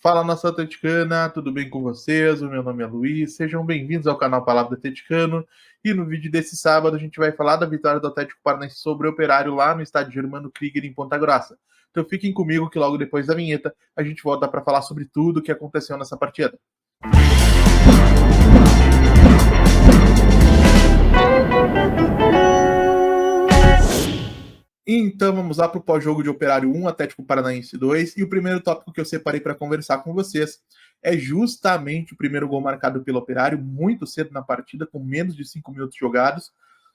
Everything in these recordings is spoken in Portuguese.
Fala, nação atleticana, tudo bem com vocês? O meu nome é Luiz, sejam bem-vindos ao canal Palavra Atleticano. E no vídeo desse sábado a gente vai falar da vitória do Atlético Paranaense sobre o Operário lá no estádio Germano Krieger em Ponta Grossa. Então fiquem comigo que logo depois da vinheta a gente volta para falar sobre tudo o que aconteceu nessa partida. Então vamos lá para o pós-jogo de Operário 1, Atlético Paranaense 2. E o primeiro tópico que eu separei para conversar com vocês é justamente o primeiro gol marcado pelo Operário, muito cedo na partida, com menos de 5 minutos jogados,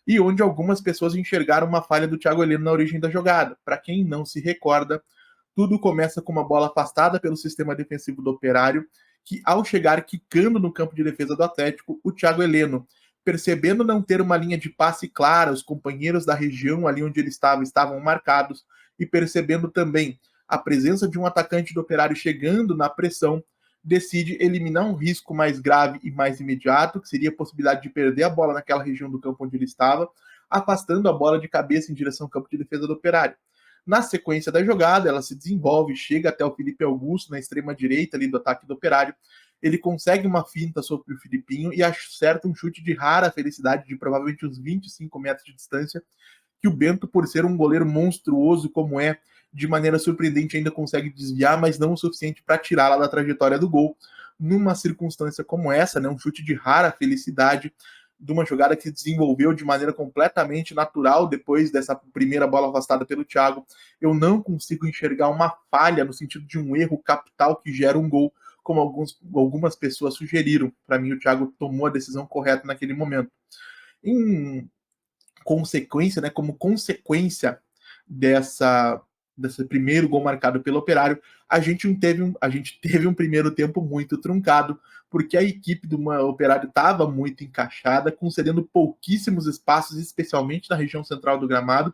e onde algumas pessoas enxergaram uma falha do Thiago Heleno na origem da jogada. Para quem não se recorda, tudo começa com uma bola afastada pelo sistema defensivo do Operário, que ao chegar quicando no campo de defesa do Atlético, o Thiago Heleno, percebendo não ter uma linha de passe clara, os companheiros da região ali onde ele estava estavam marcados, e percebendo também a presença de um atacante do Operário chegando na pressão, decide eliminar um risco mais grave e mais imediato, que seria a possibilidade de perder a bola naquela região do campo onde ele estava, afastando a bola de cabeça em direção ao campo de defesa do Operário. Na sequência da jogada, ela se desenvolve, chega até o Felipe Augusto na extrema direita ali do ataque do Operário. Ele consegue uma finta sobre o Filipinho e acerta um chute de rara felicidade de provavelmente uns 25 metros de distância, que o Bento, por ser um goleiro monstruoso como é, de maneira surpreendente ainda consegue desviar, mas não o suficiente para tirá-la da trajetória do gol. Numa circunstância como essa, né, um chute de rara felicidade, de uma jogada que se desenvolveu de maneira completamente natural depois dessa primeira bola afastada pelo Thiago, eu não consigo enxergar uma falha no sentido de um erro capital que gera um gol, como algumas pessoas sugeriram. Para mim, o Thiago tomou a decisão correta naquele momento. Em consequência, né, como consequência desse primeiro gol marcado pelo Operário, a gente teve um primeiro tempo muito truncado, porque a equipe do Operário estava muito encaixada, concedendo pouquíssimos espaços, especialmente na região central do gramado.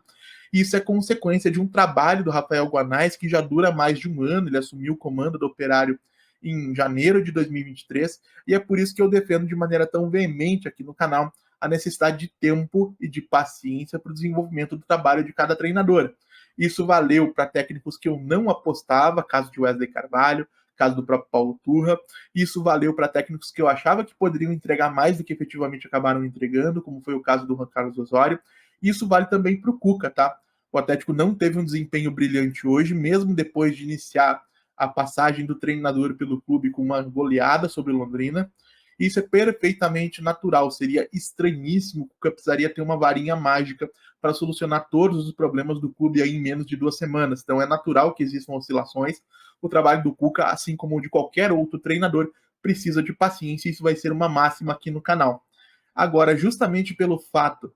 E isso é consequência de um trabalho do Rafael Guanais, que já dura mais de um ano. Ele assumiu o comando do Operário em janeiro de 2023, e é por isso que eu defendo de maneira tão veemente aqui no canal a necessidade de tempo e de paciência para o desenvolvimento do trabalho de cada treinador. Isso valeu para técnicos que eu não apostava, caso de Wesley Carvalho, caso do próprio Paulo Turra. Isso valeu para técnicos que eu achava que poderiam entregar mais do que efetivamente acabaram entregando, como foi o caso do Juan Carlos Osório. Isso vale também para o Cuca, tá? O Atlético não teve um desempenho brilhante hoje, mesmo depois de iniciar a passagem do treinador pelo clube com uma goleada sobre o Londrina. Isso é perfeitamente natural, seria estranhíssimo, o Cuca precisaria ter uma varinha mágica para solucionar todos os problemas do clube aí em menos de 2 semanas. Então é natural que existam oscilações. O trabalho do Cuca, assim como o de qualquer outro treinador, precisa de paciência, e isso vai ser uma máxima aqui no canal. Agora, justamente pelo fato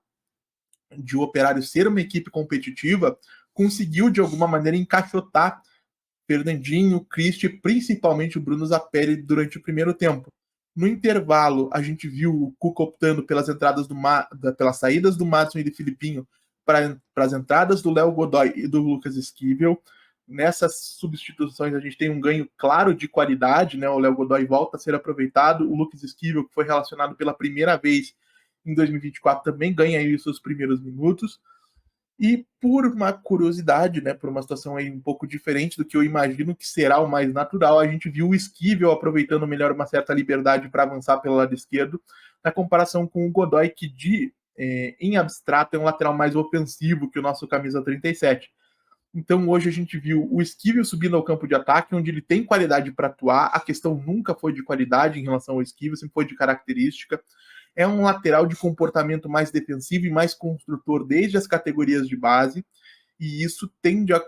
de o Operário ser uma equipe competitiva, conseguiu de alguma maneira encaixotar Fernandinho, Christie, principalmente o Bruno Zapelli durante o primeiro tempo. No intervalo, a gente viu o Cuca optando pelas saídas do Madison e do Filipinho para as entradas do Léo Godoy e do Lucas Esquivel. Nessas substituições, a gente tem um ganho claro de qualidade, né? O Léo Godoy volta a ser aproveitado, o Lucas Esquivel, que foi relacionado pela primeira vez em 2024, também ganha aí os seus primeiros minutos. E por uma curiosidade, né, por uma situação aí um pouco diferente do que eu imagino que será o mais natural, a gente viu o Esquivel aproveitando melhor uma certa liberdade para avançar pelo lado esquerdo, na comparação com o Godoy, que em abstrato é um lateral mais ofensivo que o nosso camisa 37. Então hoje a gente viu o Esquivel subindo ao campo de ataque, onde ele tem qualidade para atuar. A questão nunca foi de qualidade em relação ao Esquivel, sempre foi de característica. É um lateral de comportamento mais defensivo e mais construtor desde as categorias de base, e isso tende a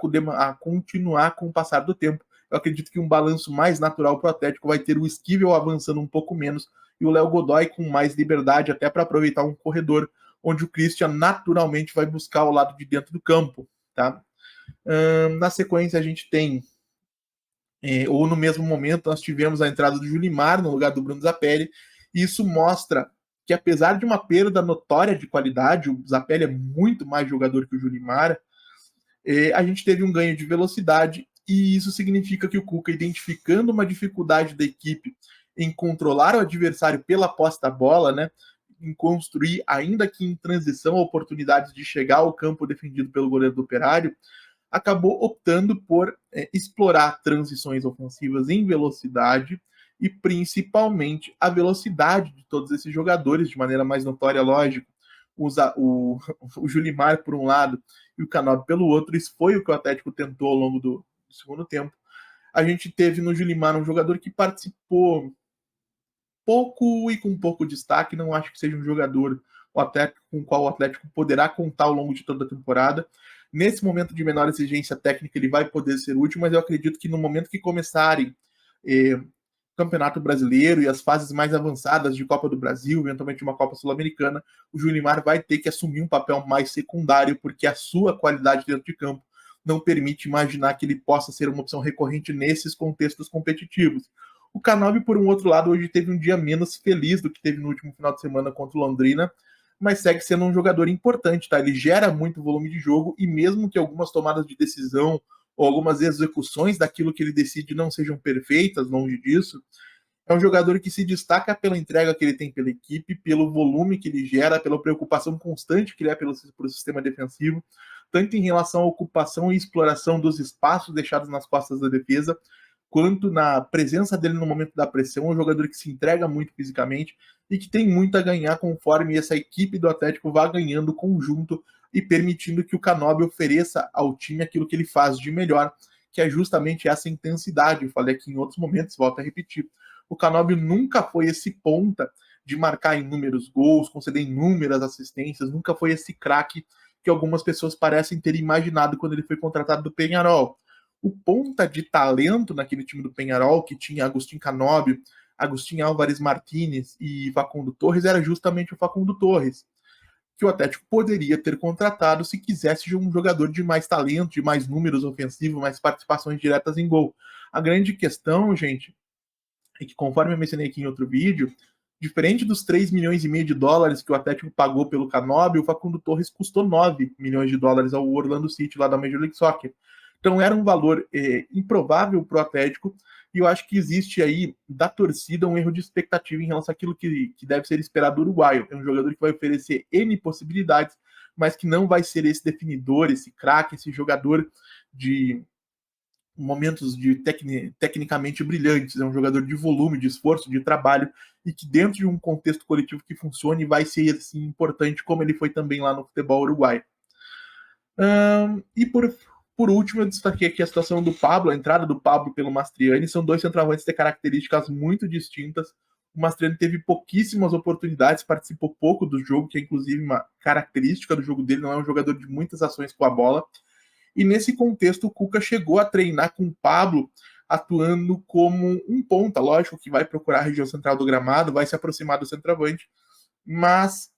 continuar com o passar do tempo. Eu acredito que um balanço mais natural para o Atlético vai ter o Esquivel avançando um pouco menos e o Léo Godoy com mais liberdade, até para aproveitar um corredor onde o Christian naturalmente vai buscar o lado de dentro do campo. Tá? Na sequência, a gente tem, ou no mesmo momento, nós tivemos a entrada do Julimar no lugar do Bruno Zapelli, e isso mostra que, apesar de uma perda notória de qualidade, o Zapelli é muito mais jogador que o Julimar, a gente teve um ganho de velocidade, e isso significa que o Cuca, identificando uma dificuldade da equipe em controlar o adversário pela posse da bola, né, em construir, ainda que em transição, oportunidades de chegar ao campo defendido pelo goleiro do Operário, acabou optando por explorar transições ofensivas em velocidade e principalmente a velocidade de todos esses jogadores, de maneira mais notória, lógico. O Julimar por um lado e o Canóbio pelo outro, isso foi o que o Atlético tentou ao longo do segundo tempo. A gente teve no Julimar um jogador que participou pouco e com pouco destaque, não acho que seja um jogador o Atlético, com o qual o Atlético poderá contar ao longo de toda a temporada. Nesse momento de menor exigência técnica, ele vai poder ser útil, mas eu acredito que no momento que começarem Campeonato Brasileiro e as fases mais avançadas de Copa do Brasil, eventualmente uma Copa Sul-Americana, o Julimar vai ter que assumir um papel mais secundário, porque a sua qualidade dentro de campo não permite imaginar que ele possa ser uma opção recorrente nesses contextos competitivos. O Canóbio, por um outro lado, hoje teve um dia menos feliz do que teve no último final de semana contra o Londrina, mas segue sendo um jogador importante, tá? Ele gera muito volume de jogo e mesmo que algumas tomadas de decisão ou algumas execuções daquilo que ele decide não sejam perfeitas, longe disso, é um jogador que se destaca pela entrega que ele tem pela equipe, pelo volume que ele gera, pela preocupação constante que ele é pelo sistema defensivo, tanto em relação à ocupação e exploração dos espaços deixados nas costas da defesa, quanto na presença dele no momento da pressão. É um jogador que se entrega muito fisicamente e que tem muito a ganhar conforme essa equipe do Atlético vá ganhando conjunto e permitindo que o Canóbio ofereça ao time aquilo que ele faz de melhor, que é justamente essa intensidade. Eu falei aqui em outros momentos, volto a repetir. O Canóbio nunca foi esse ponta de marcar inúmeros gols, conceder inúmeras assistências, nunca foi esse craque que algumas pessoas parecem ter imaginado quando ele foi contratado do Peñarol. O ponta de talento naquele time do Peñarol, que tinha Agustín Canóbio, Agustín Álvares Martínez e Facundo Torres, era justamente o Facundo Torres, que o Atlético poderia ter contratado se quisesse um jogador de mais talento, de mais números ofensivos, mais participações diretas em gol. A grande questão, gente, é que conforme eu mencionei aqui em outro vídeo, diferente dos 3 milhões e meio de dólares que o Atlético pagou pelo Canóbio, o Facundo Torres custou 9 milhões de dólares ao Orlando City, lá da Major League Soccer. Então era um valor improvável para o Atlético, e eu acho que existe aí da torcida um erro de expectativa em relação àquilo que deve ser esperado do uruguaio. É um jogador que vai oferecer N possibilidades, mas que não vai ser esse definidor, esse craque, esse jogador de momentos tecnicamente brilhantes. É um jogador de volume, de esforço, de trabalho, e que dentro de um contexto coletivo que funcione vai ser assim, importante, como ele foi também lá no futebol uruguaio. E por último, eu destaquei aqui a situação do Pablo, a entrada do Pablo pelo Mastriani. São dois centroavantes de características muito distintas. O Mastriani teve pouquíssimas oportunidades, participou pouco do jogo, que é inclusive uma característica do jogo dele, não é um jogador de muitas ações com a bola. E nesse contexto, o Cuca chegou a treinar com o Pablo, atuando como um ponta, lógico que vai procurar a região central do gramado, vai se aproximar do centroavante, mas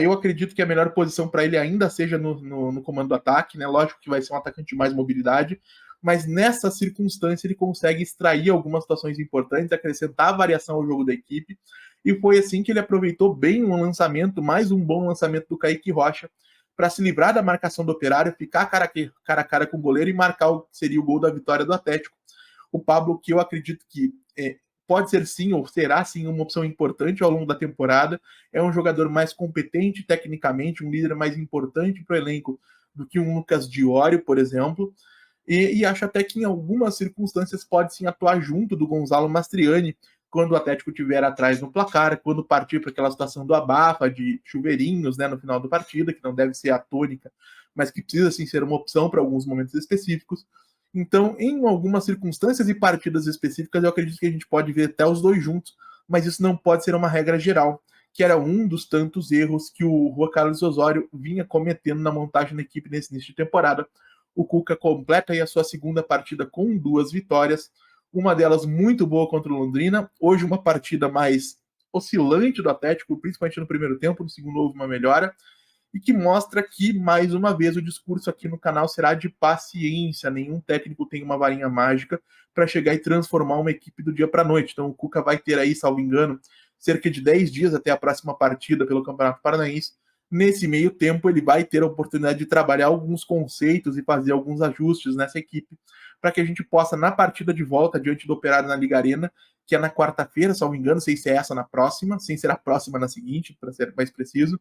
eu acredito que a melhor posição para ele ainda seja no comando do ataque, né? Lógico que vai ser um atacante de mais mobilidade, mas nessa circunstância ele consegue extrair algumas situações importantes, acrescentar variação ao jogo da equipe, e foi assim que ele aproveitou bem um lançamento, mais um bom lançamento do Kaique Rocha, para se livrar da marcação do Operário, ficar cara a cara com o goleiro e marcar o que seria o gol da vitória do Atlético. O Pablo, que eu acredito que pode ser sim, ou será sim, uma opção importante ao longo da temporada. É um jogador mais competente tecnicamente, um líder mais importante para o elenco do que um Lucas Diório, por exemplo. E acho até que em algumas circunstâncias pode sim atuar junto do Gonzalo Mastriani, quando o Atlético estiver atrás no placar, quando partir para aquela situação do abafa, de chuveirinhos, né, no final da partida, que não deve ser a tônica, mas que precisa sim ser uma opção para alguns momentos específicos. Então, em algumas circunstâncias e partidas específicas, eu acredito que a gente pode ver até os dois juntos, mas isso não pode ser uma regra geral, que era um dos tantos erros que o Juan Carlos Osório vinha cometendo na montagem da equipe nesse início de temporada. O Cuca completa aí a sua segunda partida com 2 vitórias, uma delas muito boa contra o Londrina, hoje uma partida mais oscilante do Atlético, principalmente no primeiro tempo, no segundo houve uma melhora, e que mostra que, mais uma vez, o discurso aqui no canal será de paciência, nenhum técnico tem uma varinha mágica para chegar e transformar uma equipe do dia para a noite. Então o Cuca vai ter aí, salvo engano, cerca de 10 dias até a próxima partida pelo Campeonato Paranaense. Nesse meio tempo, ele vai ter a oportunidade de trabalhar alguns conceitos e fazer alguns ajustes nessa equipe, para que a gente possa, na partida de volta diante do Operário na Liga Arena, que é na quarta-feira, salvo engano, sei se é essa na próxima, sem ser a próxima na seguinte, para ser mais preciso,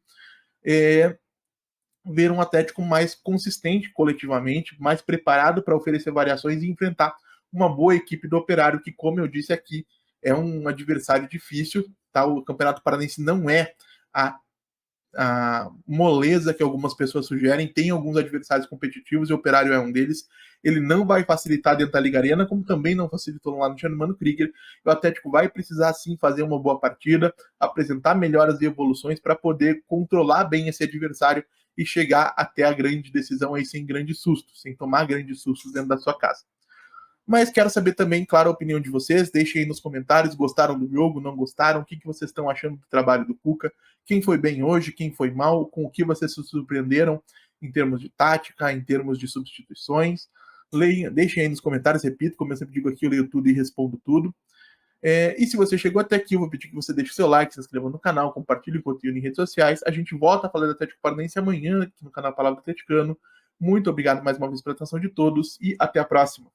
ver um Atlético mais consistente coletivamente, mais preparado para oferecer variações e enfrentar uma boa equipe do Operário, que, como eu disse aqui, é um adversário difícil. Tá? O Campeonato Paranaense não é a moleza que algumas pessoas sugerem, tem alguns adversários competitivos e o Operário é um deles. Ele não vai facilitar dentro da Liga Arena, como também não facilitou lá no Germano Krieger. O Atlético vai precisar sim fazer uma boa partida, apresentar melhoras e evoluções para poder controlar bem esse adversário e chegar até a grande decisão aí sem grande susto, sem tomar grandes sustos dentro da sua casa. Mas quero saber também, claro, a opinião de vocês. Deixem aí nos comentários, gostaram do jogo, não gostaram, o que vocês estão achando do trabalho do Cuca, quem foi bem hoje, quem foi mal, com o que vocês se surpreenderam em termos de tática, em termos de substituições. Leiam, deixem aí nos comentários, repito, como eu sempre digo aqui, eu leio tudo e respondo tudo. E se você chegou até aqui, eu vou pedir que você deixe o seu like, se inscreva no canal, compartilhe o conteúdo em redes sociais. A gente volta a falar do Atlético Paranaense amanhã aqui no canal Palavra Atleticano. Muito obrigado mais uma vez pela atenção de todos e até a próxima.